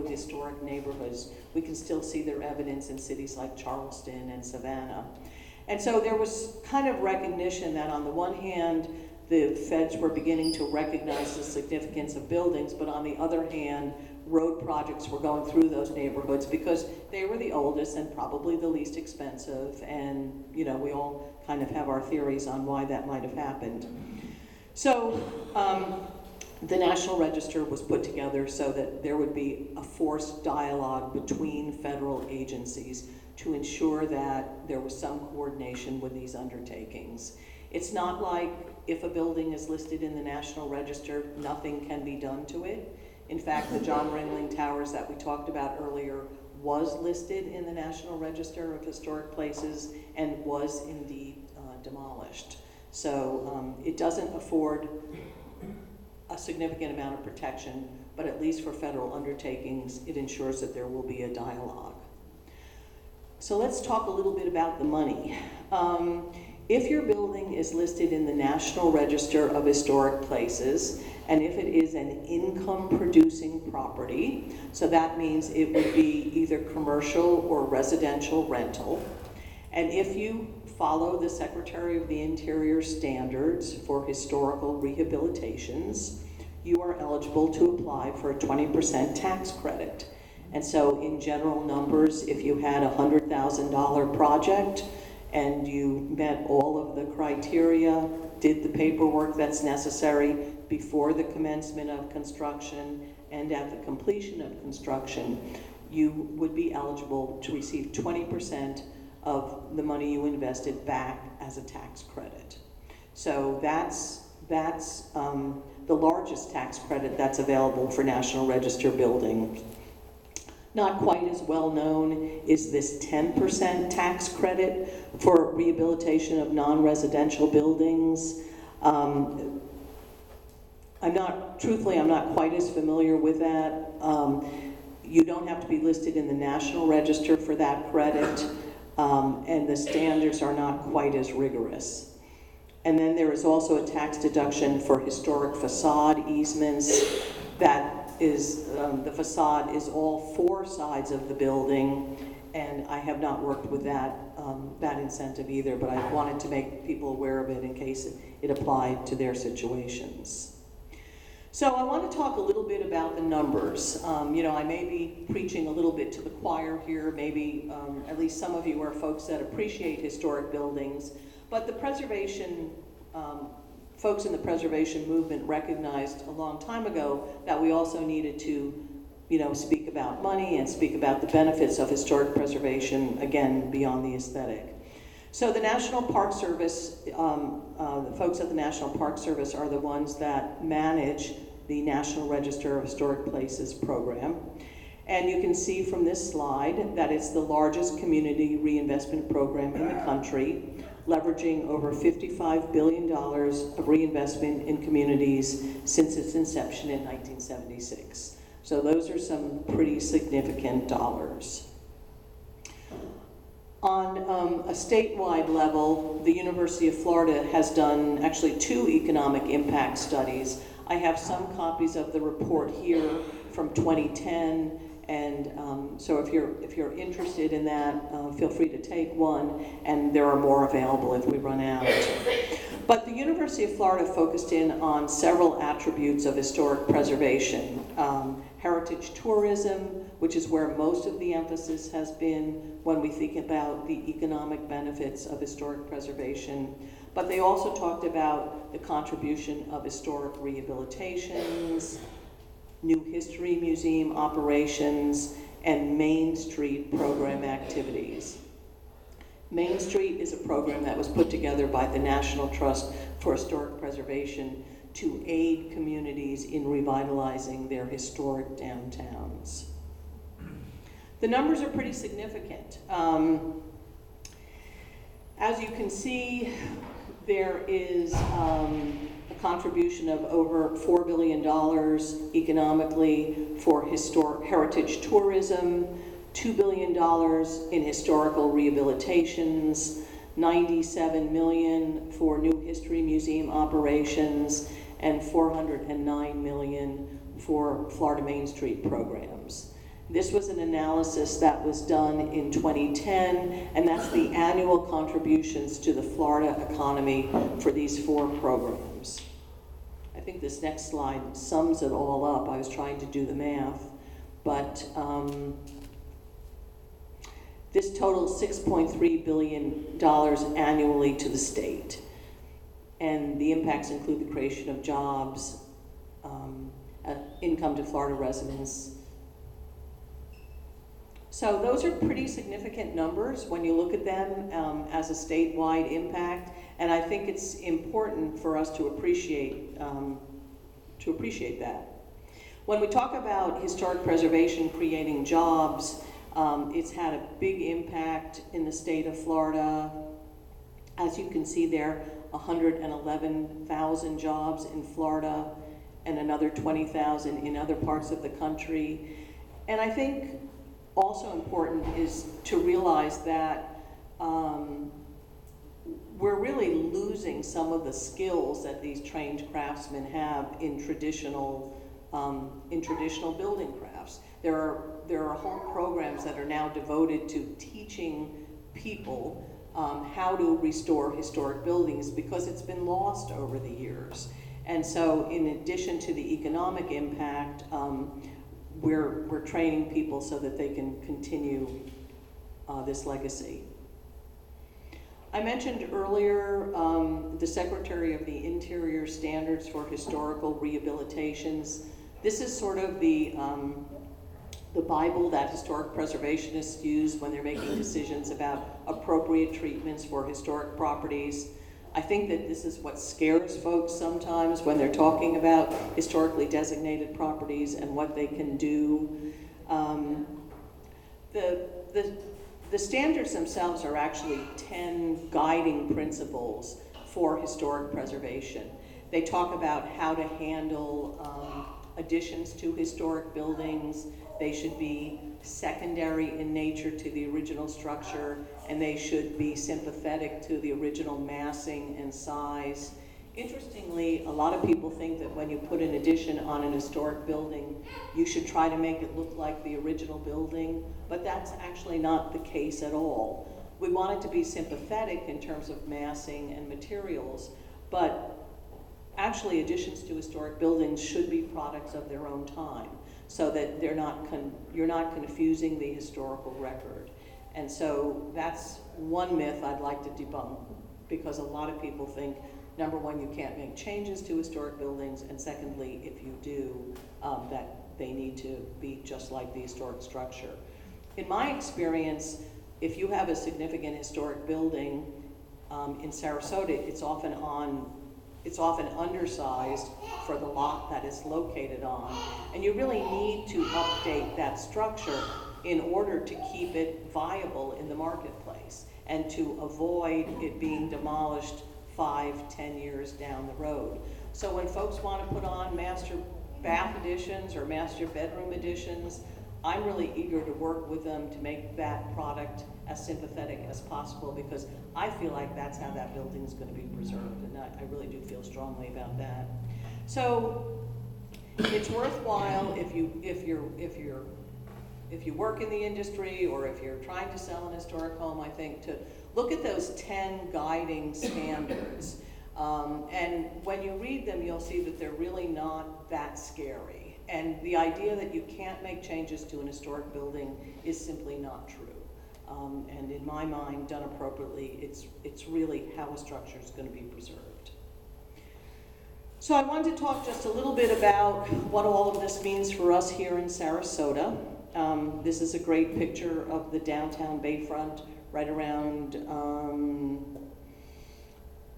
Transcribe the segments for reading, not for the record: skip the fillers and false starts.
old historic neighborhoods. We can still see their evidence in cities like Charleston and Savannah. And so there was kind of recognition that on the one hand, the feds were beginning to recognize the significance of buildings, but on the other hand, road projects were going through those neighborhoods because they were the oldest and probably the least expensive, and we all kind of have our theories on why that might have happened. So the National Register was put together so that there would be a forced dialogue between federal agencies to ensure that there was some coordination with these undertakings. It's not like if a building is listed in the National Register, nothing can be done to it. In fact, the John Ringling Towers that we talked about earlier was listed in the National Register of Historic Places and was indeed demolished. So it doesn't afford a significant amount of protection, but at least for federal undertakings, it ensures that there will be a dialogue. So let's talk a little bit about the money. If your building is listed in the National Register of Historic Places, and if it is an income-producing property, so that means it would be either commercial or residential rental, and if you follow the Secretary of the Interior standards for historical rehabilitations, you are eligible to apply for a 20% tax credit. And so in general numbers, if you had a $100,000 project and you met all of the criteria, did the paperwork that's necessary before the commencement of construction and at the completion of construction, you would be eligible to receive 20% of the money you invested back as a tax credit. So that's the largest tax credit that's available for National Register buildings. Not quite as well known is this 10% tax credit for rehabilitation of non-residential buildings. Truthfully, I'm not quite as familiar with that. You don't have to be listed in the National Register for that credit, and the standards are not quite as rigorous. And then there is also a tax deduction for historic facade easements. That is, the facade is all four sides of the building, and I have not worked with that incentive either, but I wanted to make people aware of it in case it applied to their situations. So I want to talk a little bit about the numbers. I may be preaching a little bit to the choir here. Maybe at least some of you are folks that appreciate historic buildings, but the preservation folks in the preservation movement recognized a long time ago that we also needed to, speak about money and speak about the benefits of historic preservation, again, beyond the aesthetic. So the National Park Service, the folks at the National Park Service are the ones that manage the National Register of Historic Places program. And you can see from this slide that it's the largest community reinvestment program in the country, leveraging over $55 billion of reinvestment in communities since its inception in 1976. So those are some pretty significant dollars. On a statewide level, the University of Florida has done actually 2 economic impact studies. I have some copies of the report here from 2010, and so if you're interested in that, feel free to take one, and there are more available if we run out. But the University of Florida focused in on several attributes of historic preservation. Heritage tourism, which is where most of the emphasis has been when we think about the economic benefits of historic preservation. But they also talked about the contribution of historic rehabilitations, new history museum operations, and Main Street program activities. Main Street is a program that was put together by the National Trust for Historic Preservation to aid communities in revitalizing their historic downtowns. The numbers are pretty significant. As you can see, there is a contribution of over $4 billion economically for heritage tourism, $2 billion in historical rehabilitations, $97 million for new history museum operations, and $409 million for Florida Main Street programs. This was an analysis that was done in 2010, and that's the annual contributions to the Florida economy for these 4 programs. I think this next slide sums it all up. I was trying to do the math, but this totals $6.3 billion annually to the state. And the impacts include the creation of jobs, income to Florida residents. So those are pretty significant numbers when you look at them as a statewide impact, and I think it's important for us to appreciate that. When we talk about historic preservation creating jobs, it's had a big impact in the state of Florida. As you can see there, 111,000 jobs in Florida and another 20,000 in other parts of the country. And I think also important is to realize that we're really losing some of the skills that these trained craftsmen have in traditional building crafts. There are whole programs that are now devoted to teaching people how to restore historic buildings because it's been lost over the years. And so in addition to the economic impact, we're training people so that they can continue this legacy. I mentioned earlier the Secretary of the Interior Standards for Historical Rehabilitations. This is sort of the Bible that historic preservationists use when they're making decisions about appropriate treatments for historic properties. I think that this is what scares folks sometimes when they're talking about historically designated properties and what they can do. The standards themselves are actually 10 guiding principles for historic preservation. They talk about how to handle additions to historic buildings. They should be secondary in nature to the original structure, and they should be sympathetic to the original massing and size. Interestingly, a lot of people think that when you put an addition on an historic building, you should try to make it look like the original building, but that's actually not the case at all. We want it to be sympathetic in terms of massing and materials, but actually additions to historic buildings should be products of their own time, so that you're not confusing the historical record. And so that's one myth I'd like to debunk, because a lot of people think, number one, you can't make changes to historic buildings, and secondly, if you do, that they need to be just like the historic structure. In my experience, if you have a significant historic building in Sarasota, it's often undersized for the lot that it's located on. And you really need to update that structure in order to keep it viable in the marketplace and to avoid it being demolished 5-10 years down the road. So when folks want to put on master bath additions or master bedroom additions, I'm really eager to work with them to make that product as sympathetic as possible, because I feel like that's how that building is going to be preserved, and I really do feel strongly about that. So it's worthwhile if you work in the industry or if you're trying to sell an historic home, I think, to look at those 10 guiding standards. And when you read them, you'll see that they're really not that scary. And the idea that you can't make changes to an historic building is simply not true. And in my mind, done appropriately, it's really how a structure is going to be preserved. So I wanted to talk just a little bit about what all of this means for us here in Sarasota. This is a great picture of the downtown Bayfront right around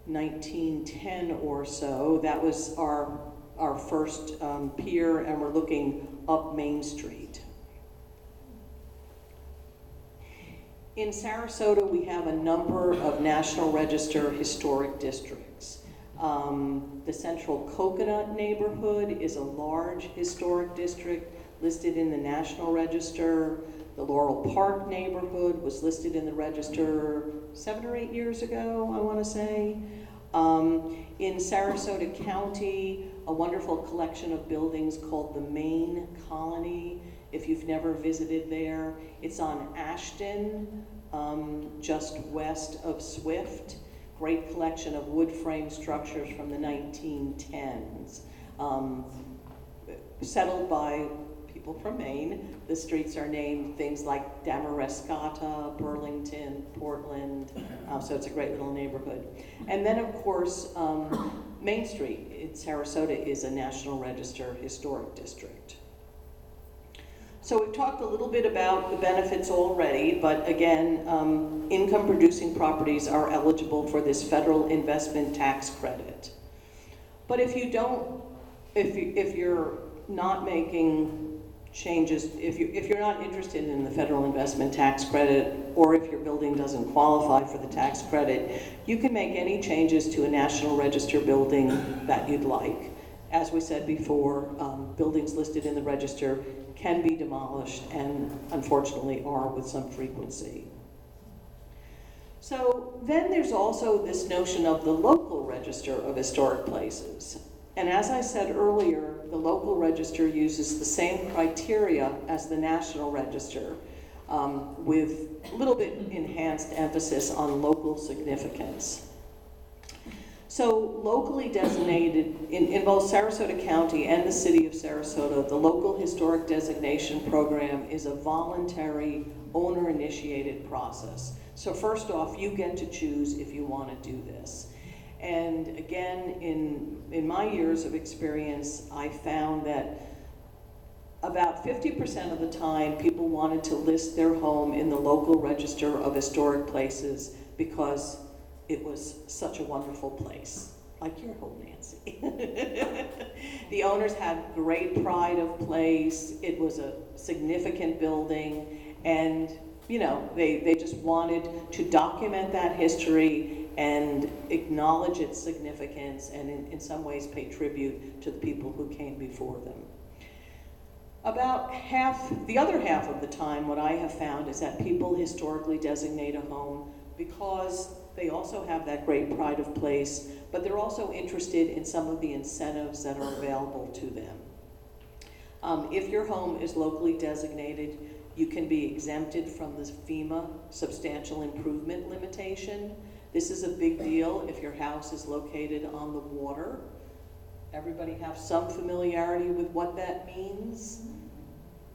1910 or so. That was our first pier, and we're looking up Main Street. In Sarasota, we have a number of National Register historic districts. The Central Coconut neighborhood is a large historic district listed in the National Register. The Laurel Park neighborhood was listed in the Register 7 or 8 years ago, I want to say. In Sarasota County, a wonderful collection of buildings called the Main Colony if you've never visited there. It's on Ashton, just west of Swift. Great collection of wood frame structures from the 1910s. Settled by people from Maine. The streets are named things like Damariscotta, Burlington, Portland, so it's a great little neighborhood. And then, of course, Main Street in Sarasota is a National Register Historic District. So we've talked a little bit about the benefits already, but again, income-producing properties are eligible for this federal investment tax credit. But if you don't, if you're not making changes, if you're not interested in the federal investment tax credit, or if your building doesn't qualify for the tax credit, you can make any changes to a National Register building that you'd like. As we said before, buildings listed in the register can be demolished and unfortunately are with some frequency. So then there's also this notion of the local register of historic places. And as I said earlier, the local register uses the same criteria as the National Register, with a little bit enhanced emphasis on local significance. So locally designated, in both Sarasota County and the city of Sarasota, the local historic designation program is a voluntary owner-initiated process. So first off, you get to choose if you want to do this. And again, in my years of experience, I found that about 50% of the time, people wanted to list their home in the local register of historic places because it was such a wonderful place, like your home, Nancy. The owners had great pride of place. It was a significant building, and you know, they just wanted to document that history and acknowledge its significance, and in some ways pay tribute to the people who came before them. About the other half of the time, what I have found is that people historically designate a home because they also have that great pride of place, but they're also interested in some of the incentives that are available to them. If your home is locally designated, you can be exempted from the FEMA substantial improvement limitation. This is a big deal if your house is located on the water. Everybody have some familiarity with what that means?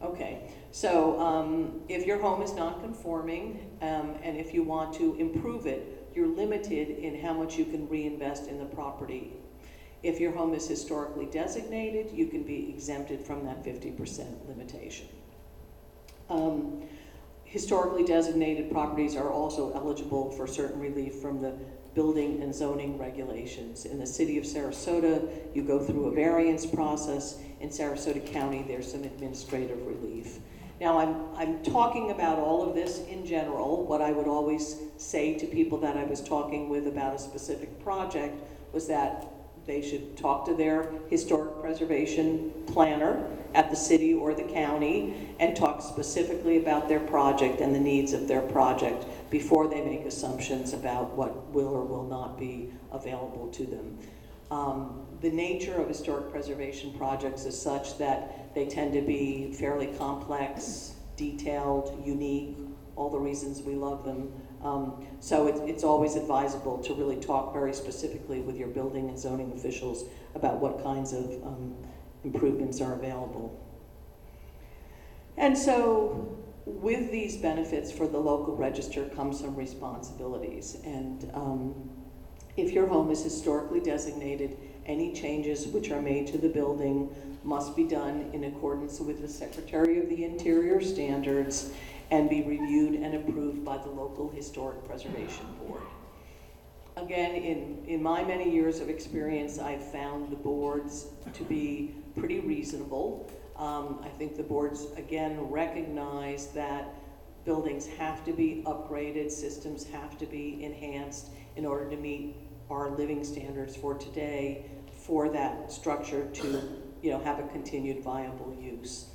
Okay, so if your home is non-conforming and if you want to improve it, you're limited in how much you can reinvest in the property. If your home is historically designated, you can be exempted from that 50% limitation. Historically designated properties are also eligible for certain relief from the building and zoning regulations. In the city of Sarasota, you go through a variance process. In Sarasota County, there's some administrative relief. Now, I'm talking about all of this in general. What I would always say to people that I was talking with about a specific project was that they should talk to their historic preservation planner at the city or the county and talk specifically about their project and the needs of their project before they make assumptions about what will or will not be available to them. The nature of historic preservation projects is such that they tend to be fairly complex, detailed, unique, all the reasons we love them. So it's always advisable to really talk very specifically with your building and zoning officials about what kinds of improvements are available. And so with these benefits for the local register comes some responsibilities. And if your home is historically designated, any changes which are made to the building must be done in accordance with the Secretary of the Interior standards and be reviewed and approved by the local Historic Preservation Board. Again, in my many years of experience, I've found the boards to be pretty reasonable. I think the boards, again, recognize that buildings have to be upgraded, systems have to be enhanced in order to meet our living standards for today, for that structure to, have a continued viable use.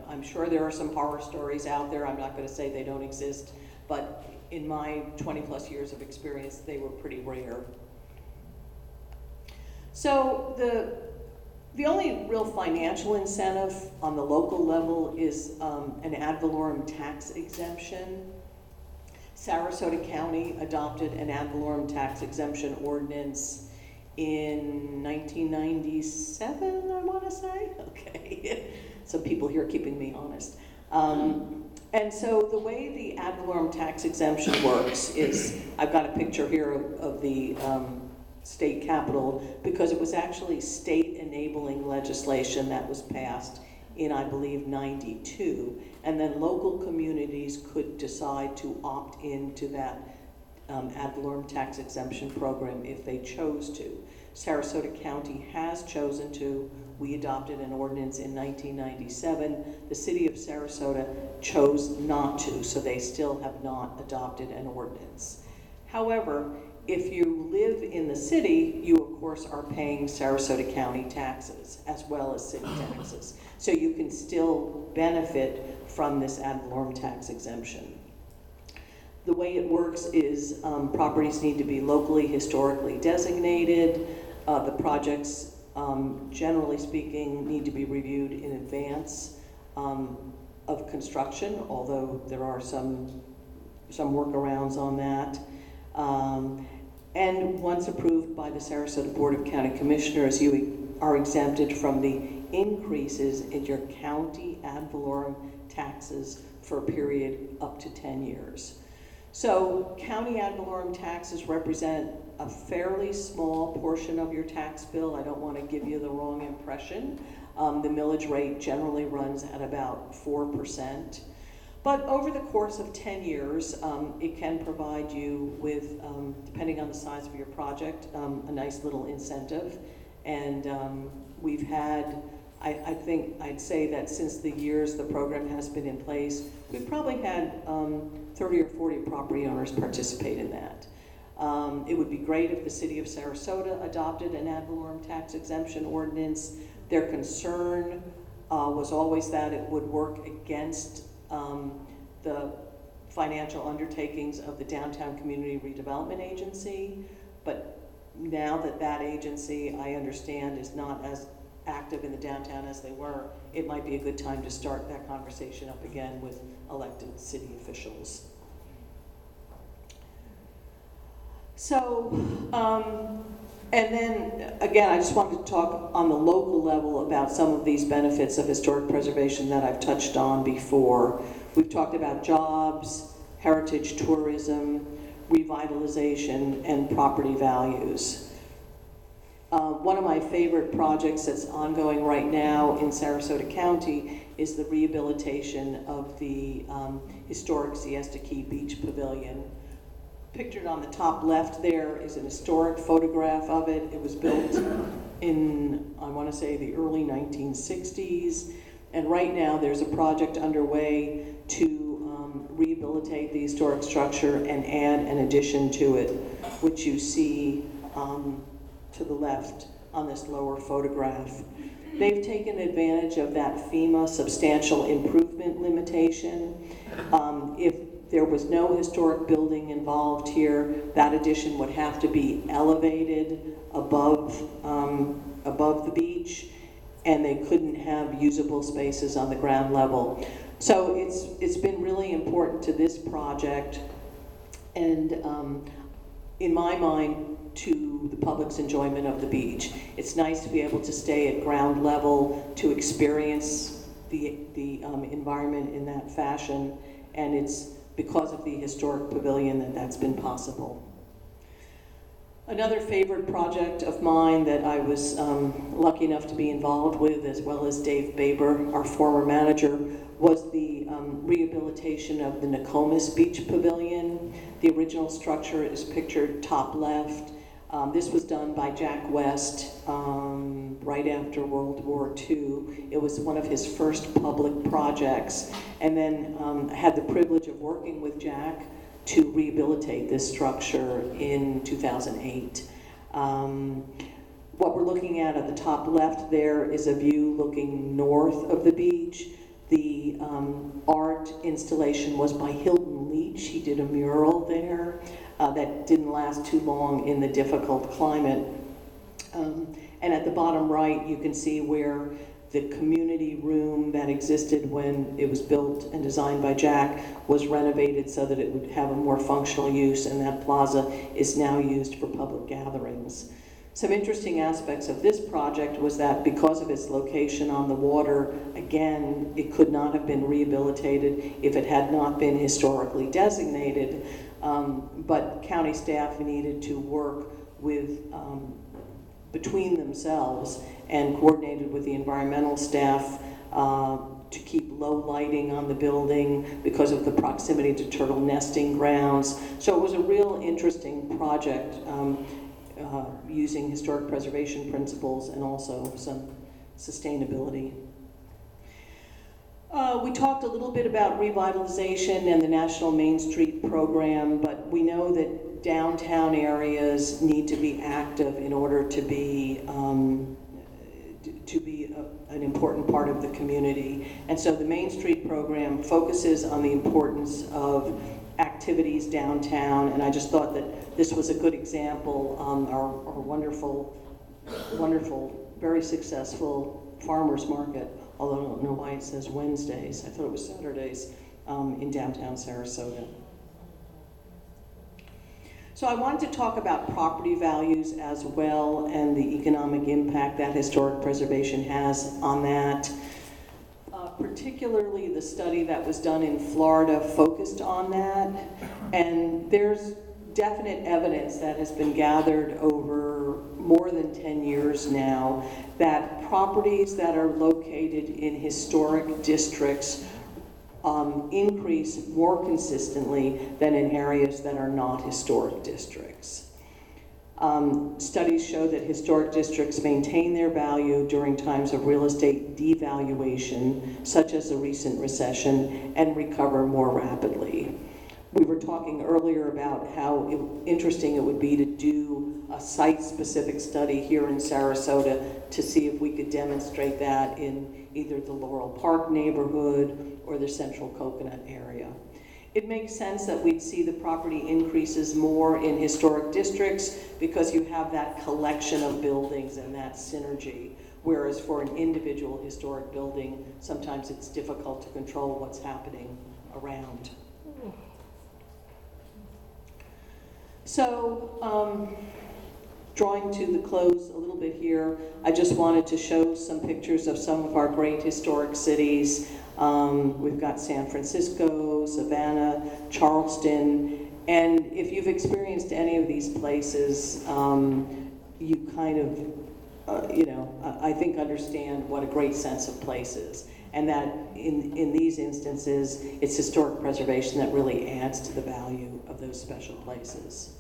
I'm sure there are some horror stories out there. I'm not going to say they don't exist, but in my 20 plus years of experience, they were pretty rare. So The only real financial incentive on the local level is an ad valorem tax exemption. Sarasota County adopted an ad valorem tax exemption ordinance in 1997, I want to say. Okay, some people here keeping me honest. And so the way the ad valorem tax exemption works is, I've got a picture here of the state capitol, because it was actually state enabling legislation that was passed in, I believe, 92. And then local communities could decide to opt into that ad valorem tax exemption program if they chose to. Sarasota County has chosen to. We adopted an ordinance in 1997. The city of Sarasota chose not to, so they still have not adopted an ordinance. However, if you live in the city, you of course are paying Sarasota County taxes as well as city taxes. So you can still benefit from this ad valorem tax exemption. The way it works is properties need to be locally historically designated. The projects, generally speaking, need to be reviewed in advance of construction, although there are some workarounds on that. And once approved by the Sarasota Board of County Commissioners, you are exempted from the increases in your county ad valorem taxes for a period up to 10 years. So county ad valorem taxes represent a fairly small portion of your tax bill. I don't want to give you the wrong impression. The millage rate generally runs at about 4%. But over the course of 10 years, it can provide you with, depending on the size of your project, a nice little incentive. And we've had, I think I'd say that since the years the program has been in place, we've probably had 30 or 40 property owners participate in that. It would be great if the city of Sarasota adopted an ad valorem tax exemption ordinance. Their concern was always that it would work against the financial undertakings of the Downtown Community Redevelopment Agency, but now that that agency, I understand, is not as active in the downtown as they were, it might be a good time to start that conversation up again with elected city officials. So, and then, again, I just wanted to talk on the local level about some of these benefits of historic preservation that I've touched on before. We've talked about jobs, heritage tourism, revitalization, and property values. One of my favorite projects that's ongoing right now in Sarasota County is the rehabilitation of the historic Siesta Key Beach Pavilion. Pictured on the top left there is an historic photograph of it. It was built in, I want to say, the early 1960s. And right now there's a project underway to rehabilitate the historic structure and add an addition to it, which you see to the left on this lower photograph. They've taken advantage of that FEMA substantial improvement limitation. If there was no historic building involved here, that addition would have to be elevated above the beach, and they couldn't have usable spaces on the ground level. So it's been really important to this project, and in my mind, to the public's enjoyment of the beach. It's nice to be able to stay at ground level, to experience the environment in that fashion, and it's because of the historic pavilion that's been possible. Another favorite project of mine that I was lucky enough to be involved with, as well as Dave Baber, our former manager, was the rehabilitation of the Nokomis Beach Pavilion. The original structure is pictured top left. This was done by Jack West right after World War II. It was one of his first public projects, and then I had the privilege of working with Jack to rehabilitate this structure in 2008. What we're looking at the top left there is a view looking north of the beach. The art installation was by Hilton Leach. He did a mural there that didn't last too long in the difficult climate. And at the bottom right, you can see where the community room that existed when it was built and designed by Jack was renovated so that it would have a more functional use, and that plaza is now used for public gatherings. Some interesting aspects of this project was that because of its location on the water, again, it could not have been rehabilitated if it had not been historically designated, but county staff needed to work with between themselves and coordinated with the environmental staff to keep low lighting on the building because of the proximity to turtle nesting grounds. So it was a real interesting project using historic preservation principles and also some sustainability. We talked a little bit about revitalization and the National Main Street program, but we know that downtown areas need to be active in order to be an important part of the community. And so the Main Street program focuses on the importance of activities downtown, and I just thought that this was a good example. Our wonderful, very successful farmers market, although I don't know why it says Wednesdays. I thought it was Saturdays in downtown Sarasota. So I wanted to talk about property values as well and the economic impact that historic preservation has on that. Particularly the study that was done in Florida focused on that, and there's definite evidence that has been gathered over more than 10 years now that properties that are located in historic districts increase more consistently than in areas that are not historic districts. Studies show that historic districts maintain their value during times of real estate devaluation, such as the recent recession, and recover more rapidly. We were talking earlier about how interesting it would be to do a site-specific study here in Sarasota to see if we could demonstrate that in either the Laurel Park neighborhood or the Central Coconut area. It makes sense that we'd see the property increases more in historic districts because you have that collection of buildings and that synergy, whereas for an individual historic building, sometimes it's difficult to control what's happening around. So, drawing to the close a little bit here, I just wanted to show some pictures of some of our great historic cities. We've got San Francisco, Savannah, Charleston, and if you've experienced any of these places, you kind of, I think understand what a great sense of place is. And that in these instances, it's historic preservation that really adds to the value of those special places.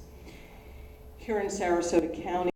Here in Sarasota County,